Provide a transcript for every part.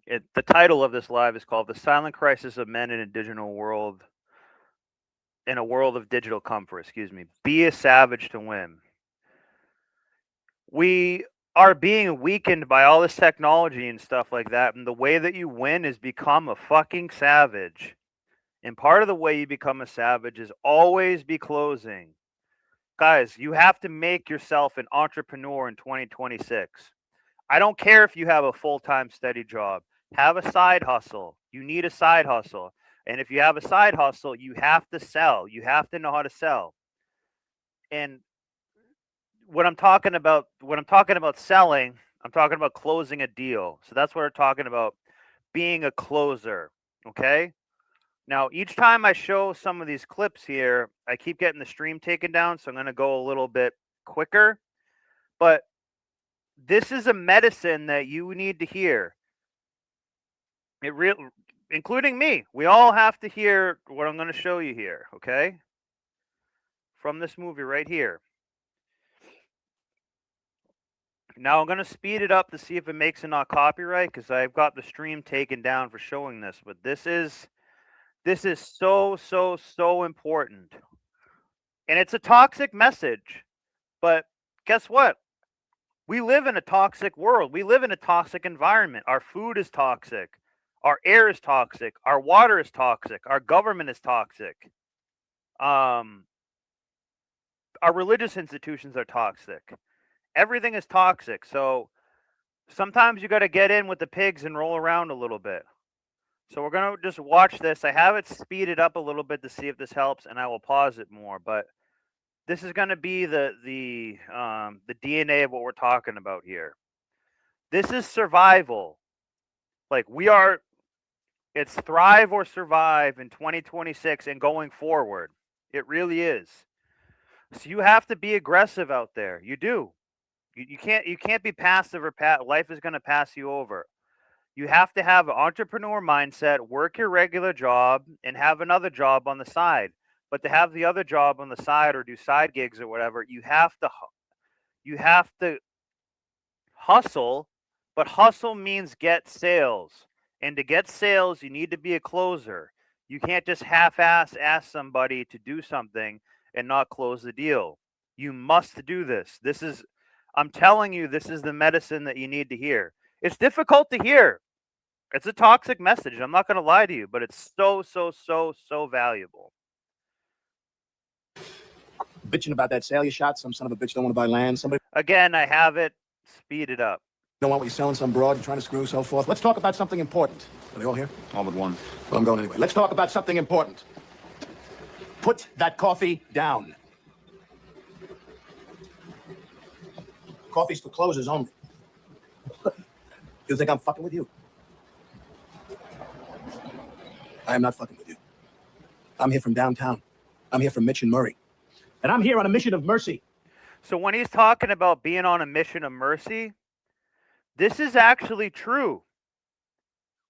The title of this live is called "The Silent Crisis of Men in a World of Digital Comfort." Excuse me. Be a savage to win. We are being weakened by all this technology and stuff like that, and the way that you win is become a fucking savage. And part of the way you become a savage is always be closing. Guys, you have to make yourself an entrepreneur in 2026. I don't care if you have a full time steady job, have a side hustle. You need a side hustle. And if you have a side hustle, you have to sell. You have to know how to sell. And when I'm talking about selling, I'm talking about closing a deal. So that's what we're talking about, being a closer. Okay? Now, each time I show some of these clips here, I keep getting the stream taken down, so I'm going to go a little bit quicker. But this is a medicine that you need to hear. Including me. We all have to hear what I'm going to show you here, okay? From this movie right here. Now I'm going to speed it up to see if it makes it not copyright, because I've got the stream taken down for showing this. But this is so important. And it's a toxic message. But guess what? We live in a toxic world. We live in a toxic environment. Our food is toxic. Our air is toxic. Our water is toxic. Our government is toxic. Our religious institutions are toxic. Everything is toxic. So sometimes you got to get in with the pigs and roll around a little bit. So we're going to just watch this. I have it speeded up a little bit to see if this helps, and I will pause it more. But this is going to be the DNA of what we're talking about here. This is survival. Like it's thrive or survive in 2026 and going forward. It really is. So you have to be aggressive out there. You do. You can't be passive or life is going to pass you over. You have to have an entrepreneur mindset, work your regular job, and have another job on the side. But to have the other job on the side or do side gigs or whatever, you have to hustle. But hustle means get sales, and to get sales, you need to be a closer. You can't just half-ass ask somebody to do something and not close the deal. You must do this. I'm telling you, this is the medicine that you need to hear. It's difficult to hear. It's a toxic message. I'm not going to lie to you, but it's so valuable. Bitching about that sale you shot. Some son of a bitch don't want to buy land. Somebody. Again, I have it speeded up. Don't want what you're selling, some broad, you're trying to screw, so forth. Let's talk about something important. Are they all here? All but one. Well, I'm going anyway. Let's talk about something important. Put that coffee down. Coffee's for closers only. You think I'm fucking with you? I am not fucking with you. I'm here from downtown. I'm here from Mitch and Murray. And I'm here on a mission of mercy. So when he's talking about being on a mission of mercy, this is actually true.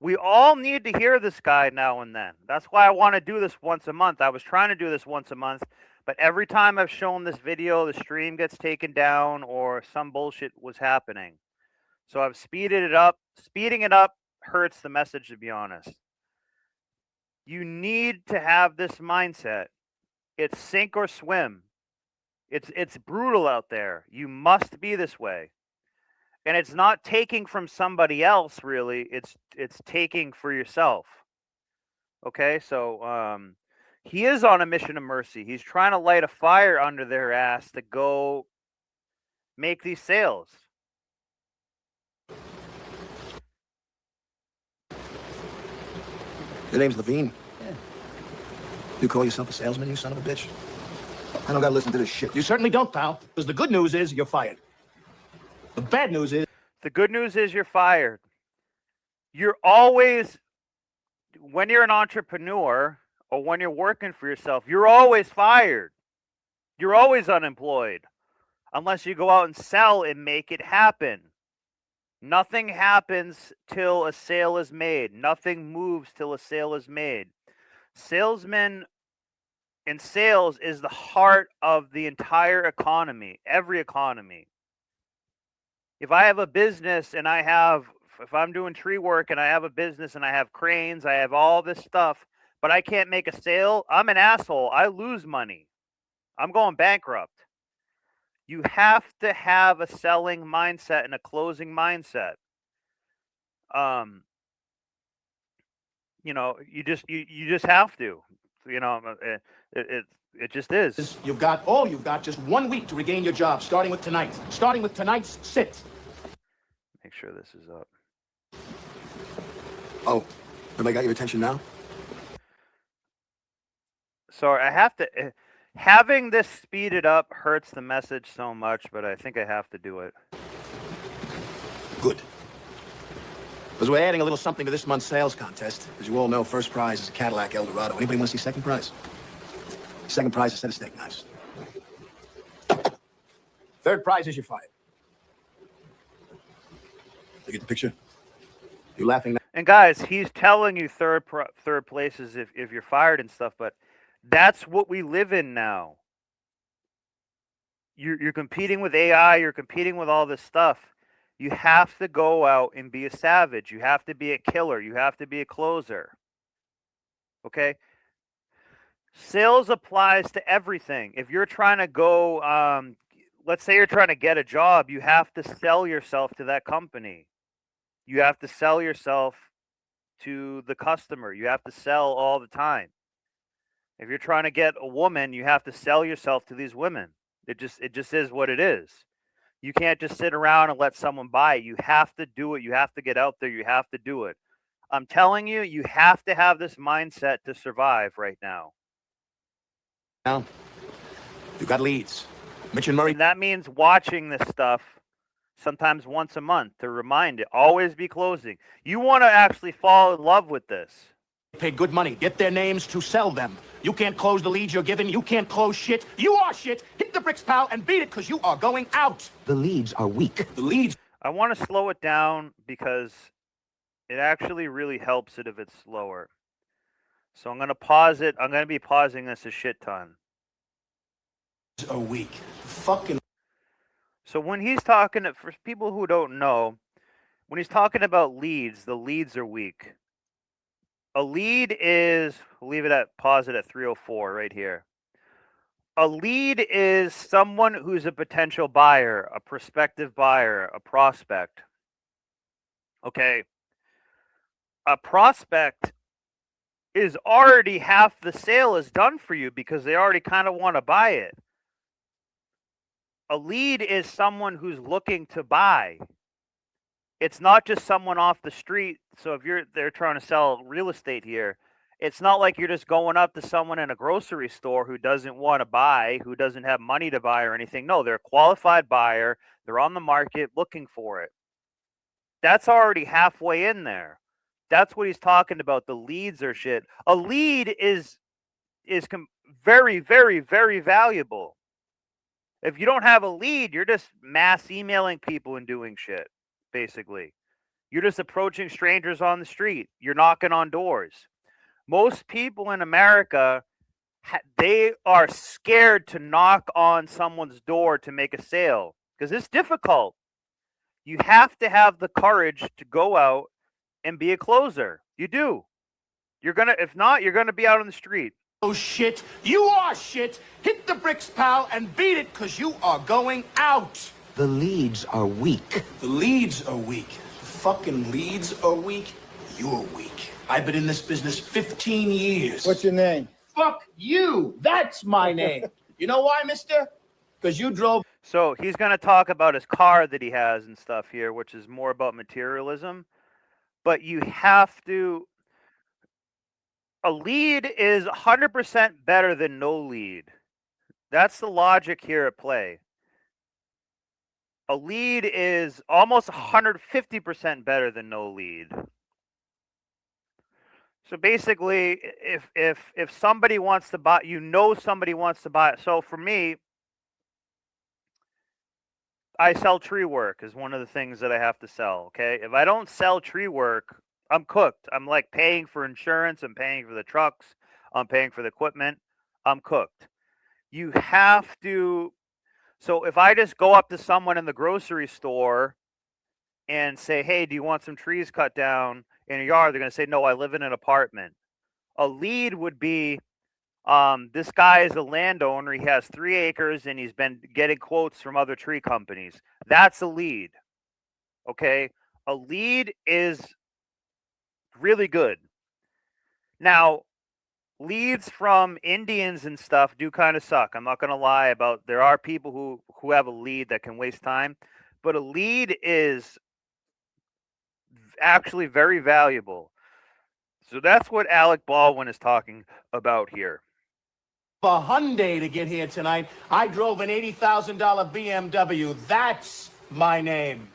We all need to hear this guy now and then. That's why I want to do this once a month. I was trying to do this once a month, but every time I've shown this video, the stream gets taken down or some bullshit was happening. So I've speeded it up. Speeding it up hurts the message, to be honest. You need to have this mindset. It's sink or swim. It's brutal out there. You must be this way. And it's not taking from somebody else, really. It's taking for yourself. Okay, so he is on a mission of mercy. He's trying to light a fire under their ass to go make these sales. Your name's Levine? Yeah. You call yourself a salesman, you son of a bitch? I don't gotta listen to this shit. You certainly don't, pal. Because the good news is you're fired. The bad news is... The good news is you're fired. You're always... When you're an entrepreneur or when you're working for yourself, you're always fired. You're always unemployed. Unless you go out and sell and make it happen. Nothing happens till a sale is made. Nothing moves till a sale is made. Salesmen and sales is the heart of the entire economy, every economy. If I have a business and I have if I'm doing tree work and I have a business and I have cranes, I have all this stuff, but I can't make a sale, I'm an asshole. I lose money. I'm going bankrupt. You have to have a selling mindset and a closing mindset. You know, you just have to. You know, it just is. You've got 1 week to regain your job, starting with tonight. Starting with tonight's sit. Make sure this is up. Oh, have I got your attention now? So I have to. Having this speeded up hurts the message so much, but I think I have to do it. Good. Because we're adding a little something to this month's sales contest. As you all know, first prize is a Cadillac Eldorado. Anybody want to see second prize? Second prize is a set of steak knives. Third prize is you're fired. You get the picture? You laughing now? And guys, he's telling you third places if you're fired and stuff, but that's what we live in now. You're competing with AI. You're competing with all this stuff. You have to go out and be a savage. You have to be a killer. You have to be a closer. Okay? Sales applies to everything. If you're trying to go, let's say you're trying to get a job, you have to sell yourself to that company. You have to sell yourself to the customer. You have to sell all the time. If you're trying to get a woman, you have to sell yourself to these women. It just is what it is. You can't just sit around and let someone buy it. You have to do it. You have to get out there. You have to do it. I'm telling you, you have to have this mindset to survive right now. Now, you got leads. Mitch and Murray. And that means watching this stuff sometimes once a month to remind it. Always be closing. You want to actually fall in love with this. Pay good money. Get their names to sell them. You can't close the leads you're given. You can't close shit. You are shit. Hit the bricks, pal, and beat it because you are going out. The leads are weak. The leads. I want to slow it down because it actually really helps it if it's slower. So I'm going to pause it. I'm going to be pausing this a shit ton. Are weak. Fucking. So when he's talking, for people who don't know, when he's talking about leads, the leads are weak. A lead is, we'll leave it at, pause it at 304 right here. A lead is someone who's a potential buyer, a prospective buyer, a prospect. Okay. A prospect is already half the sale is done for you because they already kind of want to buy it. A lead is someone who's looking to buy. It's not just someone off the street. So if they're trying to sell real estate here, it's not like you're just going up to someone in a grocery store who doesn't want to buy, who doesn't have money to buy or anything. No, they're a qualified buyer. They're on the market looking for it. That's already halfway in there. That's what he's talking about. The leads are shit. A lead is very, very, very valuable. If you don't have a lead, you're just mass emailing people and doing shit, basically. You're just approaching strangers on the street. You're knocking on doors. Most people in America, they are scared to knock on someone's door to make a sale because it's difficult. You have to have the courage to go out and be a closer. You do. If not, you're gonna be out on the street. Oh shit. You are shit. Hit the bricks, pal, and beat it because you are going out. The leads are weak. The leads are weak. The fucking leads are weak. You're weak. I've been in this business 15 years. What's your name? Fuck you. That's my name. You know why, mister? Because you drove. So he's going to talk about his car that he has and stuff here, which is more about materialism. But you have to. A lead is 100% better than no lead. That's the logic here at play. A lead is almost 150% better than no lead. So basically, if somebody wants to buy, somebody wants to buy it. So for me, I sell tree work is one of the things that I have to sell. Okay, if I don't sell tree work, I'm cooked. I'm like paying for insurance. I'm paying for the trucks. I'm paying for the equipment. I'm cooked. You have to. So if I just go up to someone in the grocery store and say, hey, do you want some trees cut down in your yard? They're going to say, no, I live in an apartment. A lead would be, this guy is a landowner. He has 3 acres and he's been getting quotes from other tree companies. That's a lead. Okay. A lead is really good. Now, leads from Indians and stuff do kind of suck. I'm not going to lie about, there are people who have a lead that can waste time, but a lead is actually very valuable. So that's what Alec Baldwin is talking about here. A Hyundai to get here tonight. I drove an $80,000 BMW. That's my name.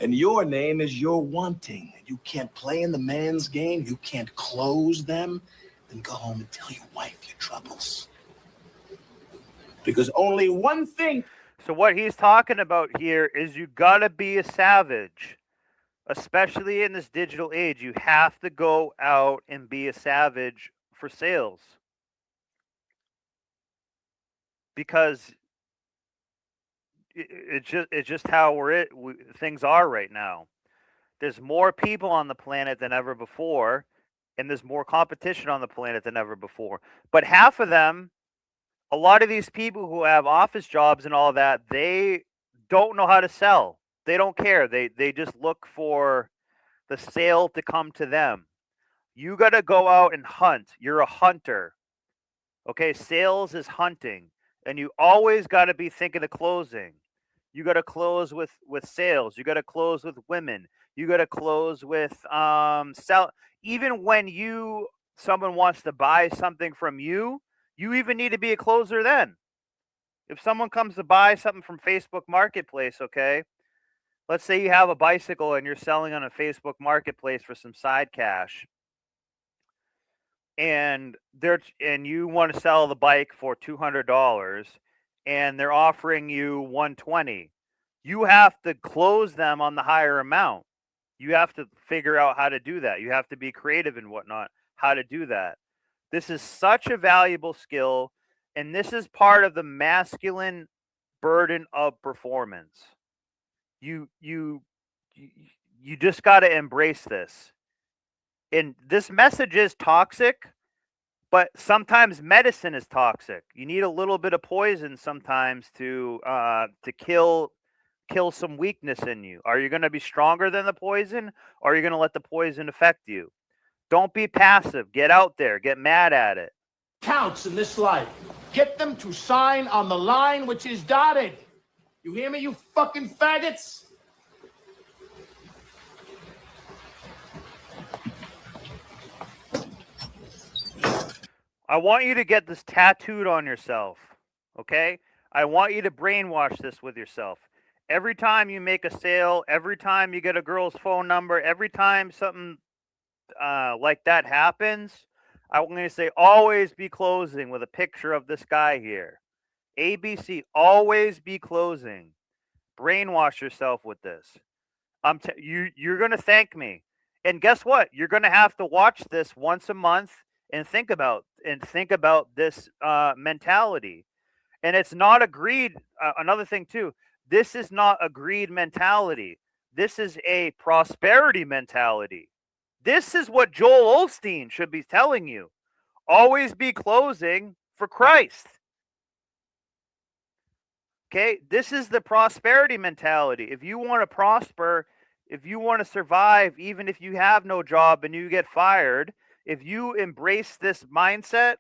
And your name is your wanting. You can't play in the man's game. You can't close them. Then go home and tell your wife your troubles. Because only one thing. So what he's talking about here is you gotta be a savage. Especially in this digital age, you have to go out and be a savage for sales. Because it's just how things are right now. There's more people on the planet than ever before, and there's more competition on the planet than ever before. But half of them, a lot of these people who have office jobs and all that, they don't know how to sell. They don't care. They just look for the sale to come to them. You got to go out and hunt. You're a hunter. Okay, sales is hunting, and you always got to be thinking of closing. You got to close with sales. You got to close with women. You got to close with sell. Even when someone wants to buy something from you, you even need to be a closer then. If someone comes to buy something from Facebook Marketplace, okay, let's say you have a bicycle and you're selling on a Facebook Marketplace for some side cash, and you want to sell the bike for $200, and they're offering you $120. You have to close them on the higher amount. You have to figure out how to do that. You have to be creative and whatnot, how to do that. This is such a valuable skill, and this is part of the masculine burden of performance. You just got to embrace this. And this message is toxic, but sometimes medicine is toxic. You need a little bit of poison sometimes to kill some weakness in you. Are you going to be stronger than the poison, or are you going to let the poison affect you? Don't be passive. Get out there. Get mad at it. Counts in this life. Get them to sign on the line which is dotted. You hear me, you fucking faggots? I want you to get this tattooed on yourself, okay? I want you to brainwash this with yourself. Every time you make a sale, every time you get a girl's phone number, every time something like that happens, I'm going to say always be closing with a picture of this guy here. ABC, always be closing. Brainwash yourself with this. You're going to thank me. And guess what? You're going to have to watch this once a month and think about this mentality. And it's not a greed. Another thing too, this is not a greed mentality. This is a prosperity mentality. This is what Joel Osteen should be telling you. Always be closing for Christ. Okay, this is the prosperity mentality. If you want to prosper, if you want to survive, even if you have no job and you get fired, if you embrace this mindset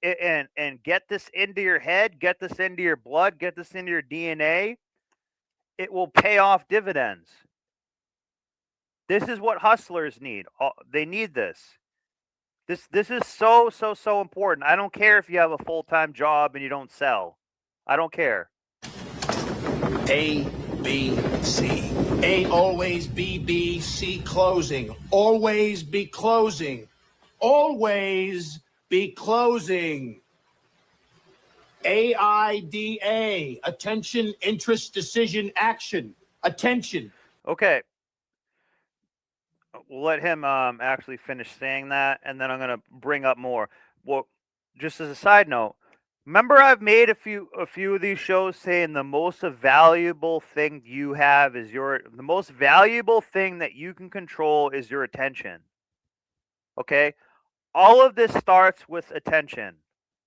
and get this into your head, get this into your blood, get this into your DNA, it will pay off dividends. This is what hustlers need. They need this. This is so important. I don't care if you have a full-time job and you don't sell. I don't care. A, B, C. A, always be B, C, closing. Always be closing. Always be closing. AIDA. Attention, interest, decision, action. Attention. Okay. We'll let him actually finish saying that, and then I'm going to bring up more. Well, just as a side note, Remember, I've made a few of these shows saying the most valuable thing you have is the most valuable thing that you can control is your attention. Okay? All of this starts with attention.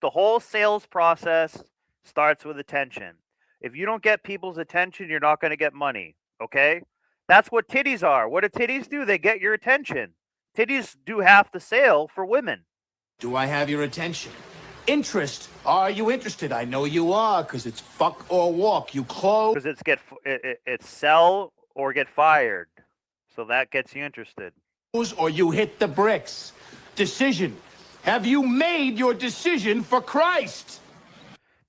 The whole sales process starts with attention. If you don't get people's attention, you're not going to get money. Okay? That's what titties are. What do titties do? They get your attention. Titties do half the sale for women. Do I have your attention? Interest. Are you interested? I know you are, because it's fuck or walk. You close. Because it's sell or get fired. So that gets you interested. Or you hit the bricks. Decision. Have you made your decision for Christ?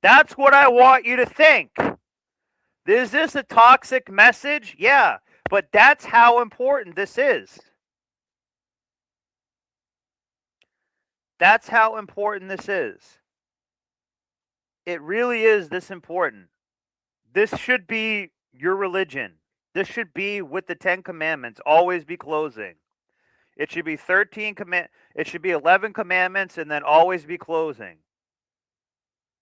That's what I want you to think. Is this a toxic message? Yeah, but that's how important this is. That's how important this is. It really is this important. This should be your religion. This should be with the 10 commandments. Always be closing. It should be 11 commandments and then always be closing.